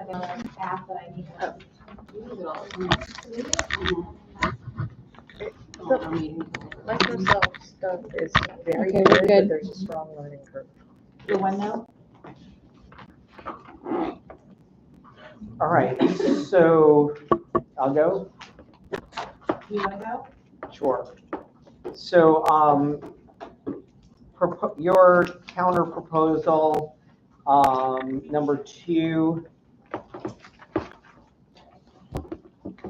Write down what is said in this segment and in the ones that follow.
like an app that I need to. Microsoft stuff is very Okay, we're good, but good. there's a strong learning curve. The one now? All right, so I'll go. You wanna go? Sure. So, your counter proposal, number 2,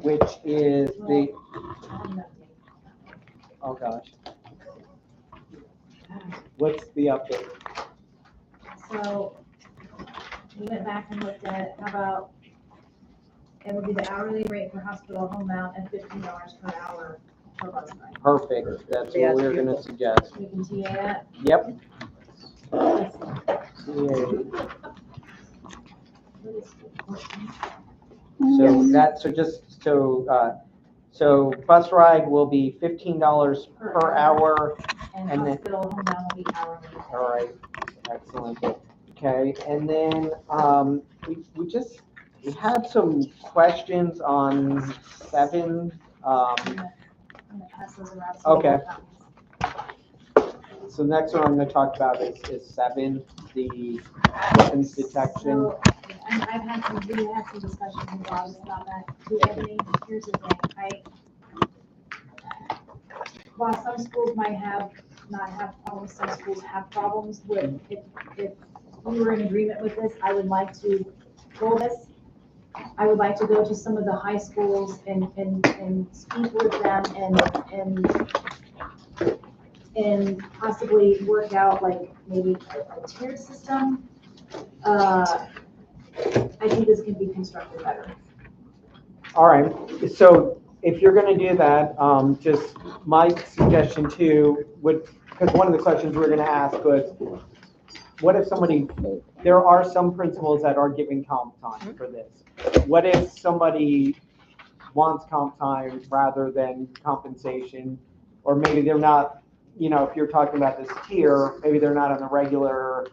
which is the, oh gosh. What's the update? So we went back and looked at it. How about, it would be the hourly rate for hospital home mount and $15 per hour per bus ride. Perfect, that's what we're gonna suggest. We can TA that. Yep. So that's, so bus ride will be $15 per hour. And And then- hospital home mount will be hourly. All right, excellent. Okay, and then we had some questions on 7. I'm gonna pass those around. So Okay. you have copies. So next one I'm going to talk about is 7, the weapons detection. So, and we had some discussions with Rob about that. Do Ebony, here's the thing, while some schools might not have problems, some schools have problems with, if we were in agreement with this, I would like to pull this. I would like to go to some of the high schools and speak with them and possibly work out like maybe a tiered system. I think this can be constructed better. All right, so if you're going to do that, just my suggestion too would, because one of the questions we were going to ask was, what if there are some principals that are giving comp time for this. What if somebody wants comp time rather than compensation? Or maybe they're not, if you're talking about this tier, maybe they're not on a regular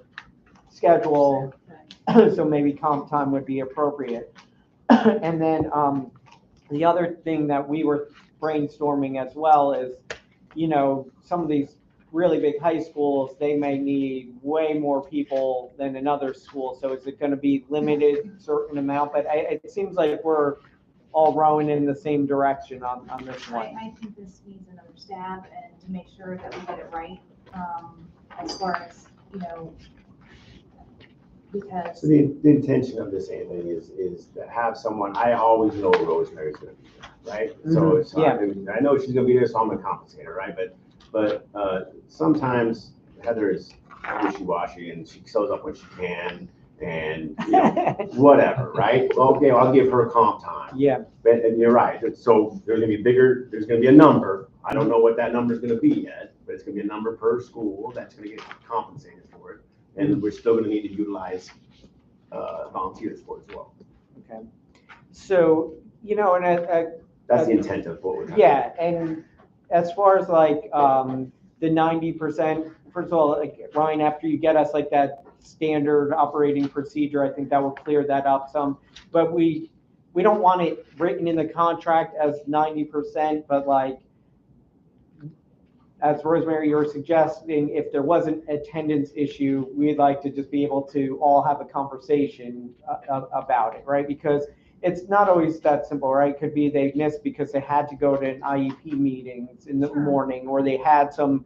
schedule, so maybe comp time would be appropriate. And then the other thing that we were brainstorming as well is, some of these really big high schools, they may need way more people than another school. So is it going to be limited certain amount? But it seems like we're all rowing in the same direction on this one. I think this needs another stab and to make sure that we get it right, as far as, because. So the intention of this, Anthony, is to have someone, I always know Rosemary's gonna be there, right? So it's, Yeah. I know she's gonna be there, so I'm gonna compensate her, right? But sometimes Heather is wishy-washy and she shows up when she can and, whatever, right? Okay, I'll give her comp time. Yeah. But and you're right, so there's gonna be a number. I don't know what that number's gonna be yet, but it's gonna be a number per school that's gonna get compensated for it. And we're still gonna need to utilize volunteers for it as well. Okay. So, and That's the intent of what we're trying. yeah, and as far as like the 90%, first of all, like Ryan, after you get us like that standard operating procedure, I think that will clear that up some. But we don't want it written in the contract as 90%, but like, as Rosemary, you're suggesting, if there was an attendance issue, we'd like to just be able to all have a conversation about it, right? Because it's not always that simple, right? It could be they missed because they had to go to an IEP meetings in the morning, or they had some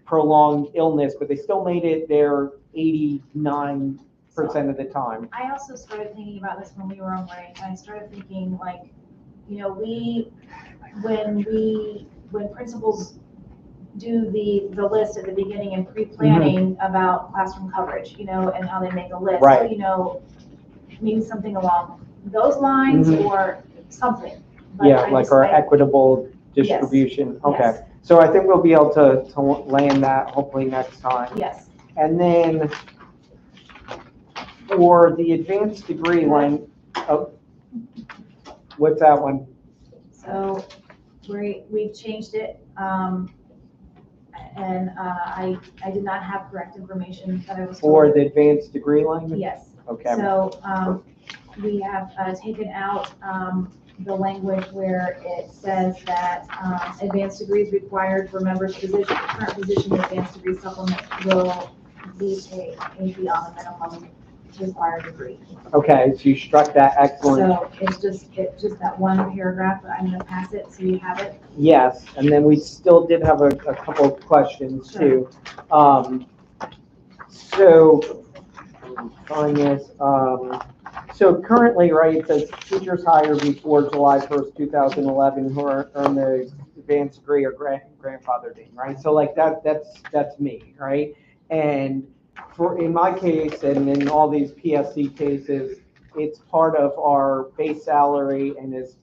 prolonged illness, but they still made it there 89% of the time. I also started thinking about this when we were on break, and I started thinking like, when principals do the list at the beginning and pre-planning about classroom coverage, and how they make a list. Right. So, maybe something along those lines or something. But Yeah, I like just- our I- equitable distribution. Okay. Yes. So I think we'll be able to land that hopefully next time. Yes. And then for the advanced degree line, what's that one? So we changed it, and I did not have correct information that I was told. For the advanced degree line? Yes. Okay. So we have taken out the language where it says that advanced degrees required for members' position, current position, advanced degree supplement will be a beyond the minimum required degree. Okay, so you struck that, excellent. So it's just that one paragraph, but I'm gonna pass it so you have it. Yes, and then we still did have a couple of questions too. So, on this, so currently, right, it says teachers hired before July 1st, 2011 who are earn the advanced degree or grandfathered in, right? So like that's me, right? And in my case and in all these PSC cases, it's part of our base salary and is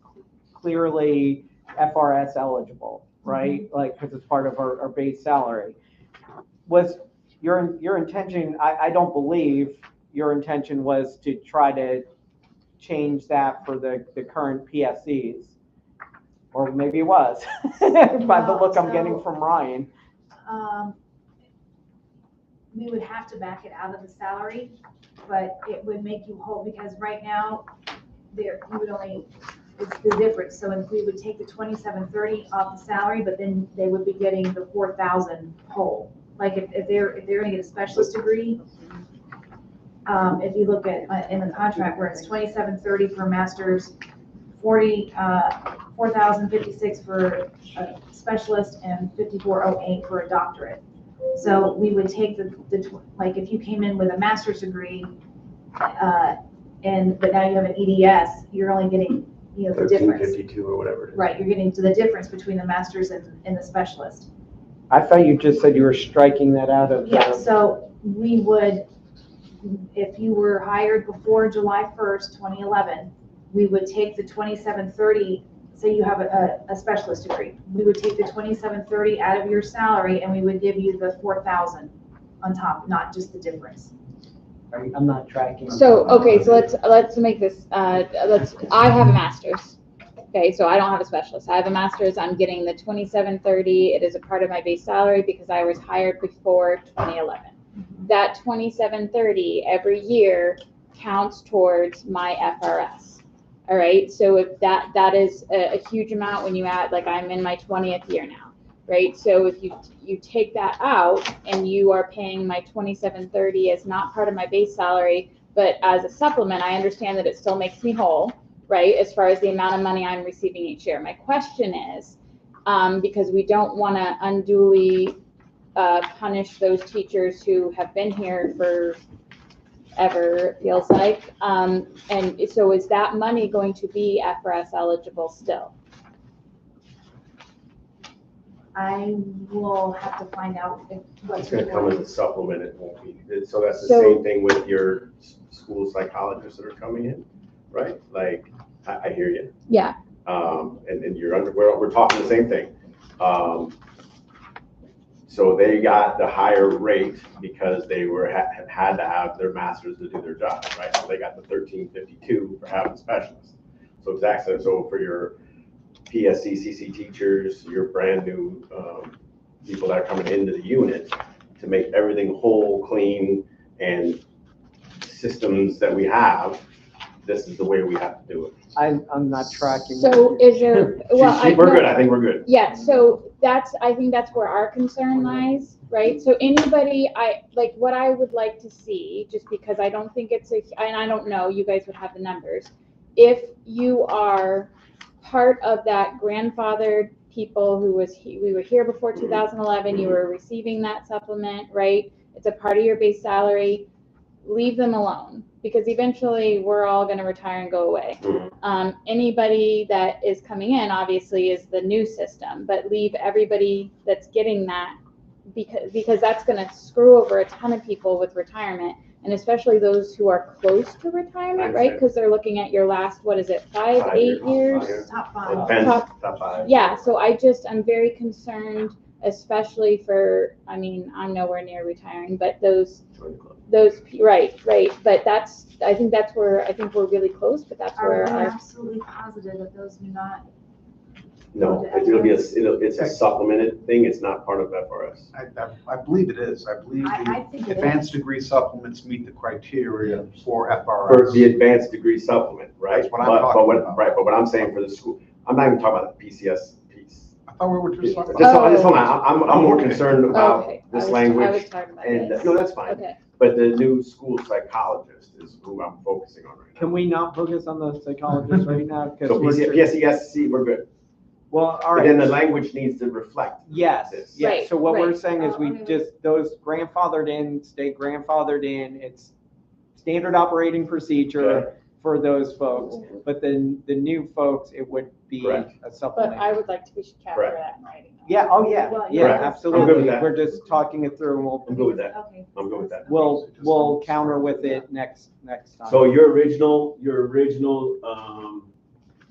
clearly FRS eligible, right? Like, because it's part of our base salary. Was your intention, I don't believe your intention was to try to change that for the current PSCs. Or maybe it was, by the look I'm getting from Ryan. We would have to back it out of the salary, but it would make you whole, because right now, you would only, it's the difference. So if we would take the 2730 off the salary, but then they would be getting the 4,000 whole. Like if they're gonna get a specialist degree, if you look at in the contract where it's 2730 for master's, 4,056 for a specialist, and 5,408 for a doctorate. So we would take like if you came in with a master's degree, but now you have an EDS, you're only getting, the difference. 1352 or whatever. Right, you're getting to the difference between the master's and the specialist. I thought you just said you were striking that out of. Yeah, so we would, if you were hired before July 1st, 2011, we would take the 2730, say you have a specialist degree. We would take the 2730 out of your salary and we would give you the 4,000 on top, not just the difference. I'm not tracking. So, okay, so let's make this, I have a master's. Okay, so I don't have a specialist. I have a master's. I'm getting the 2730. It is a part of my base salary because I was hired before 2011. That 2730 every year counts towards my FRS. All right, so if that is a huge amount when you add, like I'm in my 20th year now, right? So if you take that out and you are paying my 2730 as not part of my base salary, but as a supplement, I understand that it still makes me whole, right? As far as the amount of money I'm receiving each year. My question is, because we don't want to unduly punish those teachers who have been here for ever, it feels like. And so is that money going to be FRS eligible still? I will have to find out what's It's gonna come as a supplement, it won't be. So that's the So- same thing with your school psychologists that are coming in, right? Like, I hear you. Yeah. And we're talking the same thing. So they got the higher rate because they had to have their masters to do their job, right? So they got the 1352 for having specialists. So exactly, so for your PSC, CC teachers, your brand new people that are coming into the unit, to make everything whole, clean, and systems that we have, this is the way we have to do it. I'm not tracking. So is there, well, We're good, I think we're good. Yeah, so I think that's where our concern lies, right? So anybody, what I would like to see, just because I don't think and I don't know, you guys would have the numbers. If you are part of that grandfathered people who we were here before 2011, you were receiving that supplement, right? It's a part of your base salary, leave them alone, because eventually we're all going to retire and go away. Anybody that is coming in obviously is the new system, but leave everybody that's getting that, because that's going to screw over a ton of people with retirement, and especially those who are close to retirement, right? Because they're looking at your last, 8 years? Top five. Top five. Yeah, so I'm very concerned, especially for, I'm nowhere near retiring, but those, right, but I think we're really close, but that's where Are we our, absolutely positive that those do not? No, it's gonna be it's a supplemented thing, it's not part of FRS. I believe it is. I believe I think the it advanced is. degree supplements meet the criteria for For FRS. the advanced degree supplement, right? That's what I'm talking about. Right, but what I'm saying for the school, I'm not even talking about the PCS piece. I thought we were just talking Just about. hold on, I'm more concerned about Okay. this I language. was talking about And, this. no, that's fine, Okay. but the new school psychologist is who I'm focusing on right now. Can we not focus on the psychologist right now? So PCS, we're good. Well, all But then the right. language needs to reflect. Yes, this. yes. Right, So what we're right. saying is we Okay. just, those grandfathered in, stay grandfathered in. It's standard operating procedure Okay. for those folks. But then the new folks, it would be Correct. a But supplement. I would like to, we should capture Correct. that in writing. Yeah, oh, yeah, Well, yeah, Correct. absolutely. I'm good with that. We're just talking it through and I'm good with that. Okay. I'm good with that. we'll counter with it next time. So your original,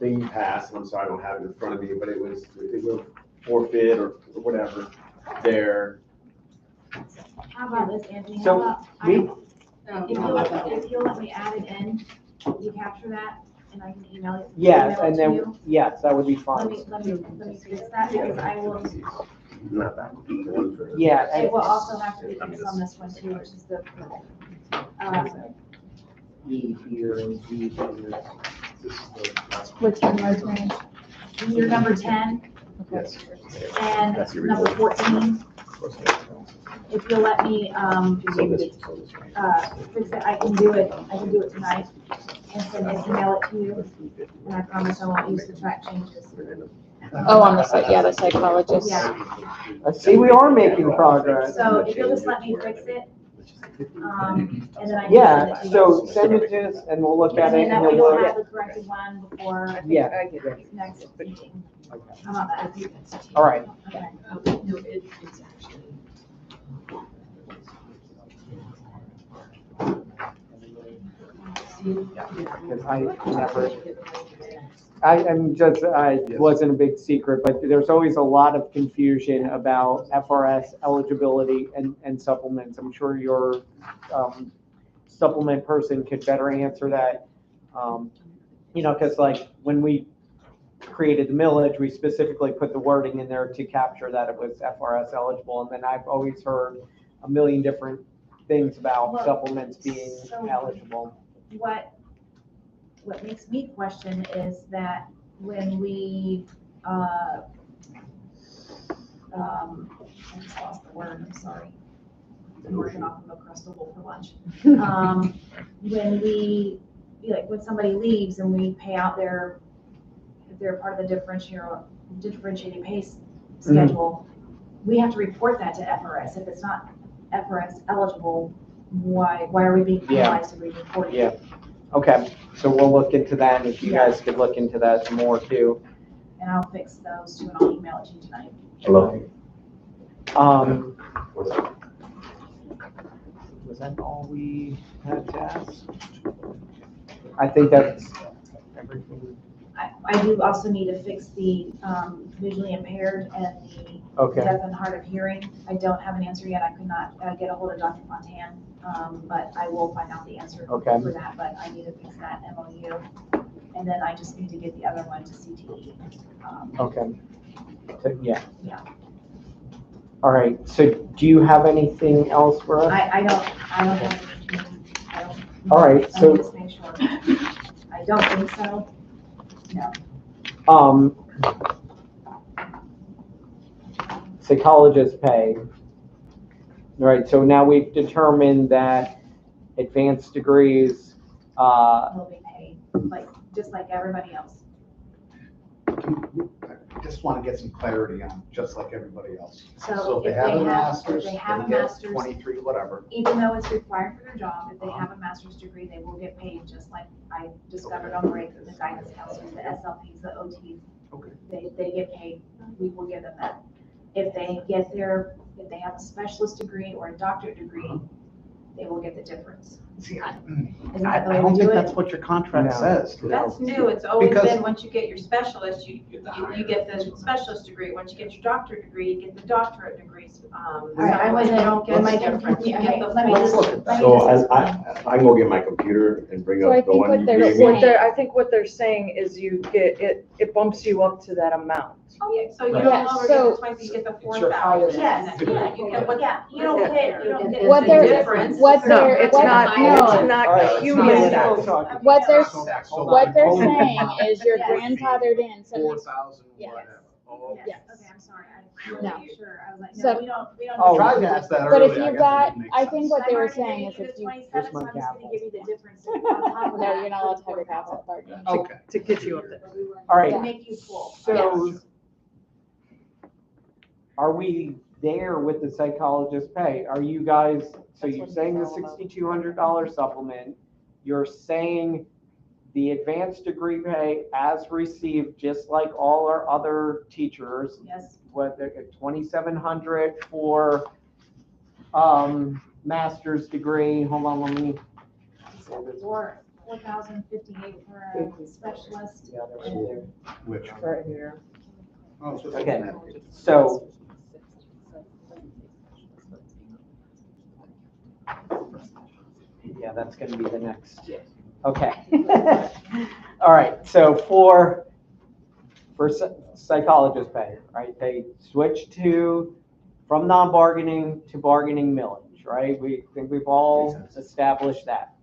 thing you passed, and I'm sorry, I don't have it in front of me, but it was forfeit or whatever, there. How about this, Anthony? So, How about we- if you'll let me add it in, you capture that and I can email it. Yes, email it and to then, you? yes, that would be Let fine. me fix that because I will, Not that one, the one for. Yeah, it and will also have to be fixed on this one too, which is the, E here and G here. What's your most name? your number 10 Yes. and That's your number 14. If you'll let me, So this- fix it, I can do it tonight and send it, email it to you. And I promise I won't use the track changes. Oh, on the site, yeah, the psychologist. Yeah, I see we are making progress. so if you'll just let me fix it, and then I can send Yeah, it to you. so send it to us and we'll look at And it then and that way then you'll we'll, have the corrected one before yeah, I get it. next meeting. How about that? all right. Okay. No, it's actually. Because I wasn't a big secret, but there's always a lot of confusion about FRS eligibility and supplements. I'm sure your supplement person could better answer that. Because like when we created the millage, we specifically put the wording in there to capture that it was FRS eligible. And then I've always heard a million different things about Well, supplements being so- eligible. What makes me question is that when we, I just lost the word, I'm sorry. I'm working off of a crystal ball for lunch. When we, when somebody leaves and we pay out if they're part of the differentiated pay schedule, we have to report that to FRS. If it's not FRS eligible, why are we being penalized to re-report it? Yeah. Okay, so we'll look into that, and if you guys could look into that some more too. And I'll fix those two and I'll email it to you tonight. Hello? Was that all we had to ask? I think that's everything. I do also need to fix the visually impaired and the Okay, deaf and hard of hearing. I don't have an answer yet. I could not get a hold of Dr. Fontan, but I will find out the answer Okay. for that, but I need to fix that MOU. And then I just need to get the other one to CTE. okay. So, yeah. Yeah. All right, so do you have anything else for us? I don't have anything. I don't. All right, I so- just make sure. I don't think so. No. Psychologist pay. All right, so now we've determined that advanced degrees, Will be paid, just like everybody else. I just want to get some clarity on, just like everybody else. So if they have a master's, if they they have a get master's, 23, whatever. even though it's required for their job, if they have a master's degree, they will get paid, just like I discovered on break, the guidance counselors, the SLPs, the OTs. Okay. They get paid, we will give them that. If they have a specialist degree or a doctorate degree, they will get the difference. See, Is I that the way don't we think do that's it? what your contract No. says. That's new, it's always Because- been, once you get your specialist, you get the specialist degree, once you get your doctorate degree, you get the doctorate degrees. All right, I wasn't, You don't get am I the difference, you get okay, the let me full- just, Let's look at let me So just I explain. can go get my computer and bring So I up the think one what you they're gave saying- me. I think what they're saying is you get, it bumps you up to that amount. Oh, yeah, so you Right. no Yeah, longer so- get the 20, you get the It's your 4,000. highest Yes, and then, yeah, you get what, yeah, you don't get What the they're- difference. what No, they're- it's what- not, no. it's All not right, cumulative. What they're, Hold what on, they're hold on. saying is you're Yes. grandfathered in, so. 4,000, Yes. whatever. Yes, okay, I'm sorry, I No. wasn't sure, I was like, So- no, we don't. Oh, I tried to ask that But earlier. if I you guess it got, didn't make I sense. think what they were I'm already saying getting is to if the you, 27, Where's so my I'm just gonna gavel? give you the difference on top of no, that. you're not allowed to have your gavel at bargaining. Okay. To get you up there. All right, To make you full. so are we there with the psychologist pay? Are you guys, so you're saying the $6,200 supplement, you're saying the advanced degree pay as received, just like all our other teachers, Yes, what, 2,700 for, master's degree, hold on, let me. or 4,058 for a specialist. Yeah, there was there. Which? Right here. Oh, so it's Okay. automatic. So, yeah, that's gonna be the next. Okay. All right, so for psychologist pay, right, they switch from non-bargaining to bargaining millage, right? We think we've all established that.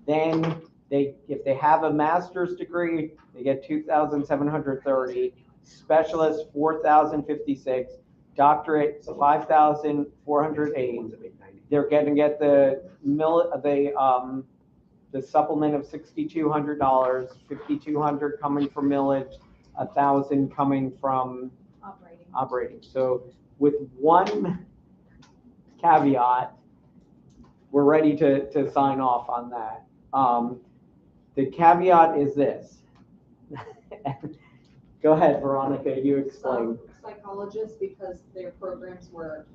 Then if they have a master's degree, they get 2,730, specialist 4,056, doctorate 5,408. They're gonna get the supplement of $6,200, 5,200 coming from millage, 1,000 coming from operating. So with one caveat, we're ready to sign off on that. The caveat is this. Go ahead, Veronica, you explain. Psychologists, because their programs were,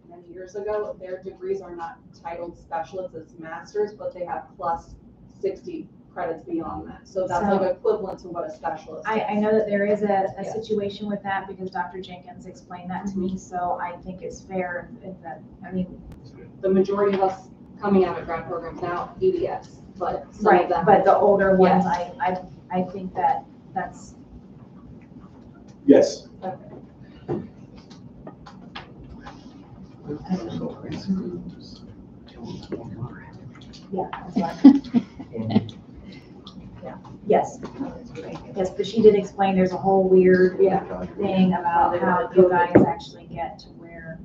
many years ago, their degrees are not titled specialists as masters, but they have plus 60 credits beyond that. So that's like equivalent to what a specialist is. I know that there is a Yeah. situation with that because Dr. Jenkins explained that to me, so I think it's fair if that, I mean, The majority of us coming out of grad programs now, EDS, but some right, of them. but the older ones, Yes. I think that that's, Yes. yeah, that's right. Yes. Yes, but she did explain there's a whole weird thing about how you guys actually get to where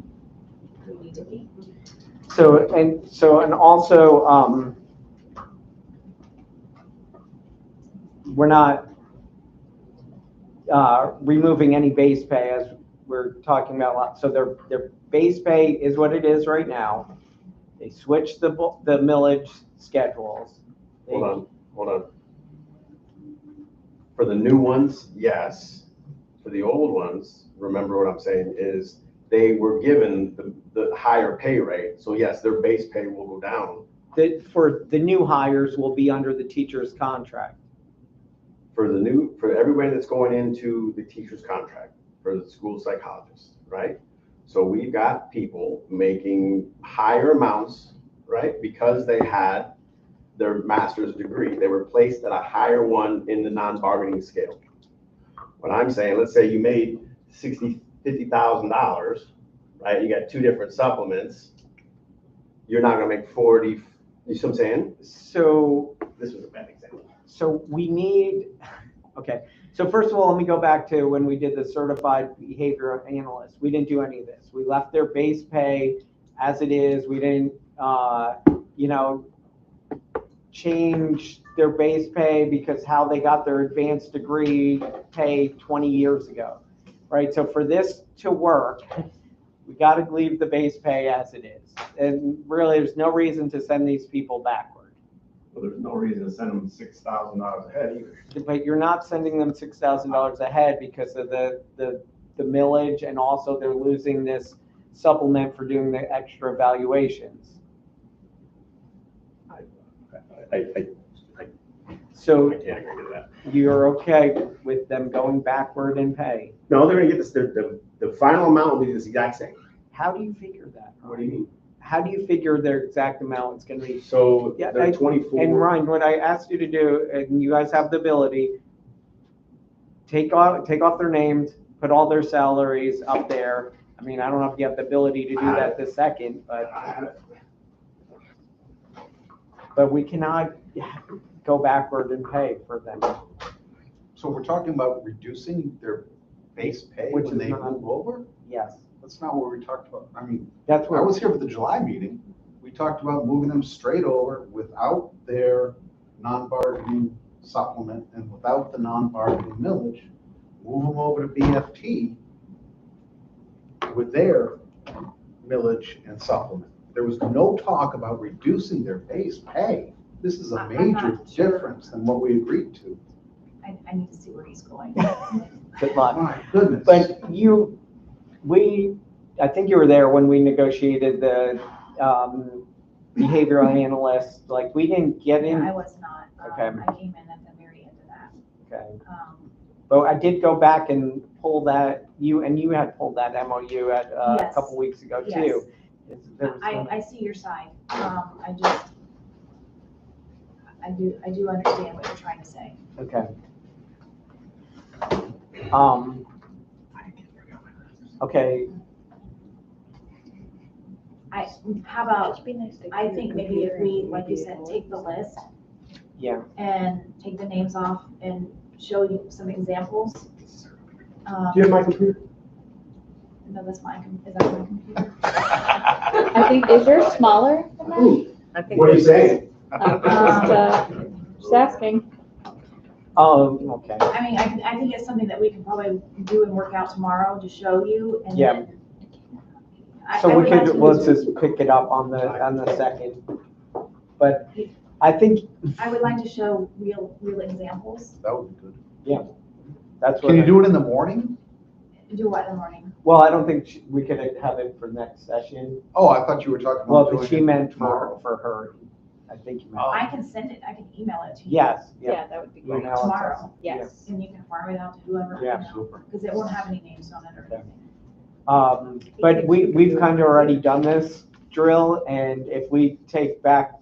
you need to be. And also, we're not removing any base pay as we're talking about a lot. So their base pay is what it is right now. They switched the millage schedules. Hold on. For the new ones, yes. For the old ones, remember what I'm saying is they were given the higher pay rate. So yes, their base pay will go down. For the new hires will be under the teacher's contract. For everybody that's going into the teacher's contract, for the school psychologist, right? So we've got people making higher amounts, right? Because they had their master's degree. They were placed at a higher one in the non-bargaining scale. What I'm saying, let's say you made $50,000, right? You got two different supplements. You're not gonna make 40, you see what I'm saying? So This was a bad example. So we need, okay, so first of all, let me go back to when we did the certified behavioral analyst. We didn't do any of this. We left their base pay as it is. We didn't, change their base pay because how they got their advanced degree pay 20 years ago, right? So for this to work, we got to leave the base pay as it is. And really, there's no reason to send these people backward. Well, there's no reason to send them $6,000 ahead either. But you're not sending them $6,000 ahead because of the millage, and also they're losing this supplement for doing the extra evaluations. So I can't agree to that. you're okay with them going backward in pay? No, they're gonna get this, the final amount will be this exact same. How do you figure that? What do you mean? How do you figure their exact amount is gonna be? So Yeah, they're 24. And Ryan, what I asked you to do, and you guys have the ability, take off their names, put all their salaries up there. I mean, I don't know if you have the ability to do that this second, but we cannot go backward and pay for them. So we're talking about reducing their base pay Which when is they not- move over? Yes, That's not what we talked about. I mean, that's I what, was here for the July meeting. We talked about moving them straight over without their non-bargaining supplement and without the non-bargaining millage. Move them over to BFT with their millage and supplement. There was no talk about reducing their base pay. This is a I'm major not sure. difference than what we agreed to. I need to see where he's going. good luck. My goodness. But I think you were there when we negotiated the behavioral analyst, like, we didn't get Yeah, I in, was not. Okay. I came in at the very end of that. okay. Um, But I did go back and pull that, you had pulled that MOU at, a Yes. couple weeks ago Yes. too. There was I see your side. I do understand what you're trying to say. Okay. Okay, How about, I think maybe if we, like you said, take the list yeah, and take the names off and show you some examples. Do you have my computer? No, that's is that my computer? I think, is yours smaller than that? I think What are you saying? Just asking. okay, I mean, I think it's something that we can probably do and work out tomorrow to show you and Yeah. then. I so we would like could, to let's use- just pick it up on the second. But I think I would like to show real examples. That would be good. that's what. Can you do it in the morning? Do what in the morning? Well, I don't think we could have it for next session. Oh, I thought you were talking about Well, doing she it meant tomorrow. for her. I think you meant. I can send it, I can email it to you. Yes, yeah. Yeah, that would be great. Email it to us. Tomorrow. Yes. And you can farm it out to whoever, Yeah. Super. because it won't have any names on it or Okay. anything. But we've kind of already done this drill, and if we take back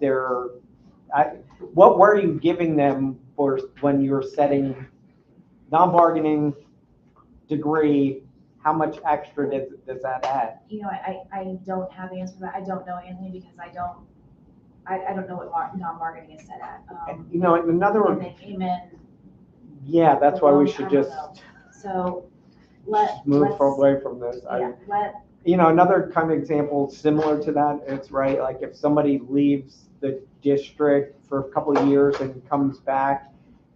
what were you giving them for when you were setting non-bargaining degree? How much extra does that add? You know, I don't have the answer for that. I don't know, Anthony, because I don't know what non-bargaining is set at. You know, another, And they came in. yeah, that's why we should I don't just know. So just move away from this. Another kind of example similar to that, it's right, like if somebody leaves the district for a couple of years and comes back,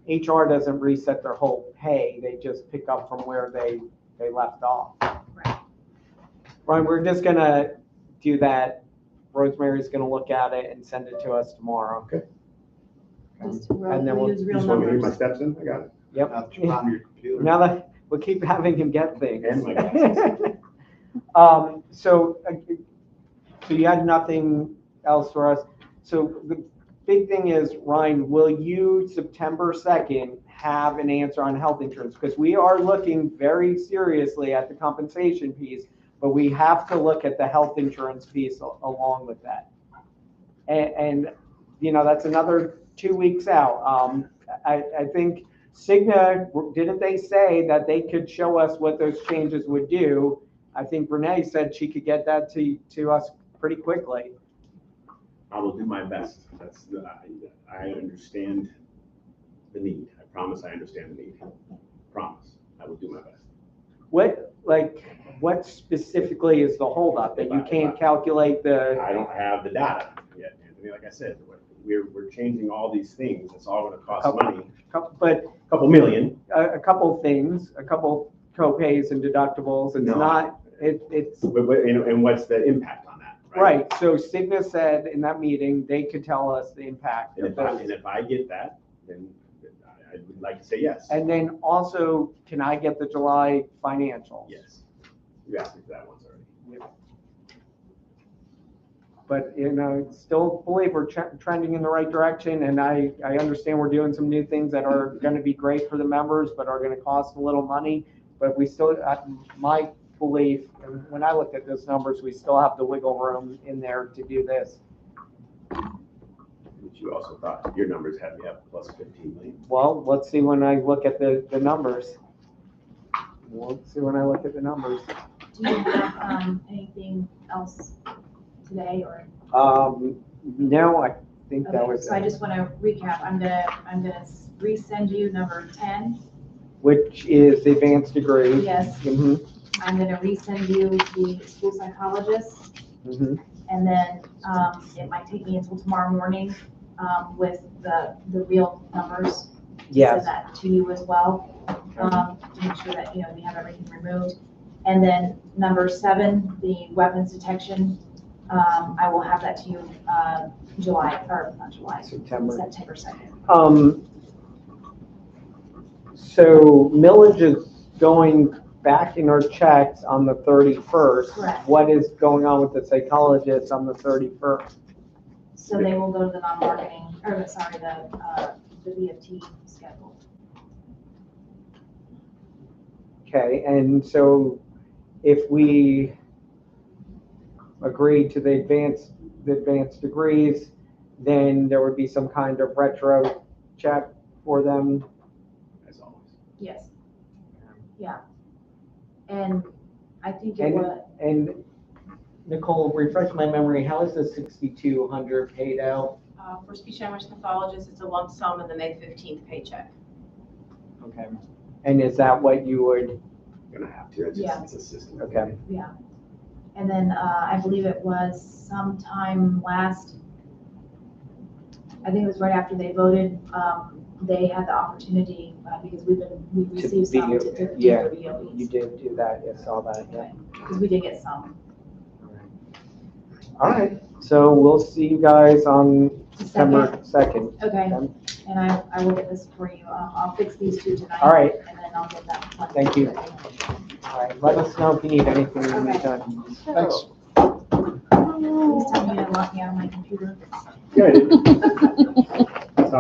HR doesn't reset their whole pay, they just pick up from where they left off. Right. Right, we're just gonna do that. Rosemary's gonna look at it and send it to us tomorrow. Okay. Just And then we'll we'll use You real just want me to read my numbers. steps in? I got it. Now that you found your computer. Now that, we'll keep having him get things. And my glasses. So you had nothing else for us. So the big thing is, Ryan, will you September 2nd have an answer on health insurance? Because we are looking very seriously at the compensation piece, but we have to look at the health insurance piece along with that. And that's another 2 weeks out. I think Cigna, didn't they say that they could show us what those changes would do? I think Renee said she could get that to us pretty quickly. I will do my best. I understand the need. I promise I understand the need. Promise. I will do my best. What specifically is the holdup that you can't calculate the? I don't have the data yet, Anthony. Like I said, we're changing all these things. It's all going to cost money. But A couple million. a couple things, a couple co-pays and deductibles. It's No. not. It's And what's the impact on that? right. So Cigna said in that meeting they could tell us the impact. And of those. if I get that, then I would like to say yes. And then also, can I get the July financials? Yes. You asked me for that once already. But, still believe we're trending in the right direction, and I understand we're doing some new things that are gonna be great for the members, but are gonna cost a little money. But we still, my belief, and when I looked at those numbers, we still have the wiggle room in there to do this. But you also thought your numbers had me up plus 15 million. Well, let's see when I look at the numbers. Let's see when I look at the numbers. Do you have, anything else today or? No, I think that Okay, was so I it. just want to recap. I'm gonna resend you number 10. Which is the advanced degree. Yes. Mhm, I'm gonna resend you the school psychologist. mhm. And then, it might take me until tomorrow morning, with the real numbers. to Yes. Send that to you as well, to make sure that, we have everything removed. And then number 7, the weapons detection, I will have that to you, September 2nd. So millage is going back in our checks on the 31st. Correct. What is going on with the psychologist on the 31st? So they will go to the non-marketing, the BFT schedule. Okay, and so if we agree to the advanced degrees, then there would be some kind of retro check for them. As always. Yes. Yeah. And I think it And- was, And Nicole, refresh my memory, how is the 6,200 paid out? For speech language pathologist, it's a lump sum in the May 15th paycheck. Okay. And is that what you would, Gonna have to, it's a system. okay, yeah. And then, I believe it was sometime I think it was right after they voted, they had the opportunity, because we received some to yeah, do you VOEs. did do that, I saw that, yeah. Because we did get some. All right, so we'll see you guys on September 2nd. Okay, and I will get this for you. I'll fix these 2 tonight. All right. And then I'll get that one. Thank you. All right, let us know if you need anything in the Okay. meantime. Thanks. Please tell me you didn't lock me out of my computer. Good.